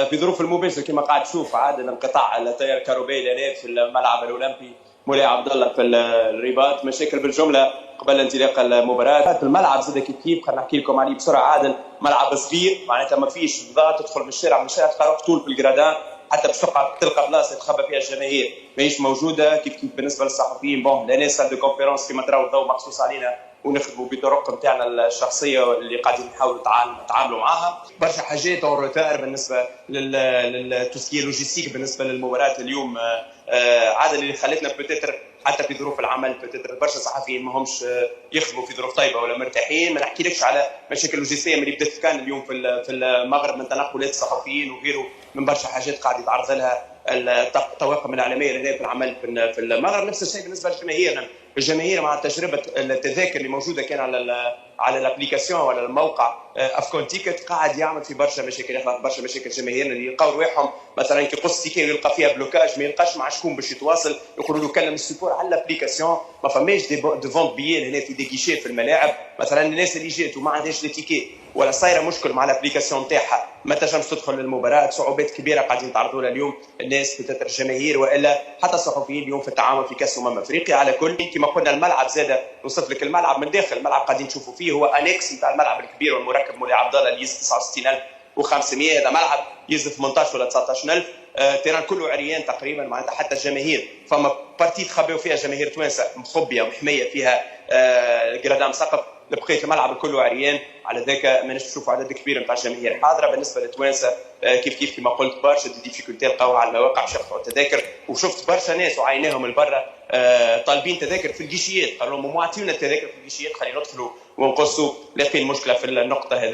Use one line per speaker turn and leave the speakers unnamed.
في ظروف المباشره كما قاعد تشوف عادل انقطاع التيار الكهربائي هنا في الملعب الاولمبي مولاي عبد الله في الرباط، مشاكل بالجمله قبل انطلاق المباراه. الملعب زاد كيف خلينا نحكي لكم عليه بسرعه. عادل ملعب صغير معناتها ما فيش ضغط، تدخل من الشارع تلقى روح طول في الجرادان، حتى باش تلقى بلاصه تخبى فيها الجماهير ماهيش موجوده. كيف بالنسبه للصحفيين بون لا ناس دو كونفيرونس كما تراو الضوء مخصوص علينا ونخدموا بطرق نتاعنا الشخصيه اللي قاعدين نحاولوا نتعاملوا معاها. برشا حاجات اون روتار بالنسبه للتوسكي لوجيستيك بالنسبه للمباراه اليوم. عادل اللي خلتنا بتتر حتى في ظروف العمل بتتر برشا صحفيين ما همش يخدموا في ظروف طيبه ولا مرتاحين. ما نحكيلكش على مشاكل لوجستيه اللي بدات كان اليوم في المغرب من تنقلات الصحفيين وغيره من برشا حاجات قاعد يتعرض لها الطواقم الاعلاميه اللي في العمل في المغرب. نفس الشيء بالنسبه للجماهير. الجماهير مع تجربه التذاكر اللي موجوده كان على الابليكاسيون ولا الموقع افكون تيكت قاعد يعمل في برشا مشاكل، يخلق برشا مشاكل جماهيرنا اللي يلقاو رواحهم مثلا كي يقص تيكي ويلقى فيها بلوكاج ما يلقاش مع شكون باش يتواصل، يقولوا له كلم السيبور على الابليكاسيون. ما فماش دي فونت بيان هنا في دي كيشي في الملاعب. مثلا الناس اللي جات وما عندهاش لي تيكي ولا صايره مشكل مع الابليكاسيون تاعها ما تنجمش تدخل للمباراه. صعوبات كبيره قاعدين يتعرضوا لها اليوم الناس بتتر الجماهير والا حتى الصحفيين اليوم في التعامل في كاس افريقيا. على كل كما قلنا الملعب زاد نوصف لك الملعب من داخل الملعب قاعدين تشوفوا فيه هو انكس نتاع الملعب الكبير والمركب مولاي عبد الله اللي يزيد 69500. هذا ملعب يزيد 18 ولا 19000. تيران كله عريان تقريبا معناتها حتى الجماهير فما بارتي تخبيو فيها جماهير توانسه مخبيه ومحميه فيها جرادام سقف. بقيه الملعب كله عريان، على ذاك ما نشوفوا عدد كبير نتاع الجماهير حاضره. بالنسبه للتوانسه كيف كما قلت برشا ديفيكولتي لقاوها على المواقع باش يقطعوا التذاكر، وشفت برشا ناس وعيناهم لبرا طالبين تذاكر في الجيشيات، قالوا لهم معطيونا التذاكر في الجيشيات خلينا ندخلوا ونقصوا. لاقين مشكله في النقطه هذه.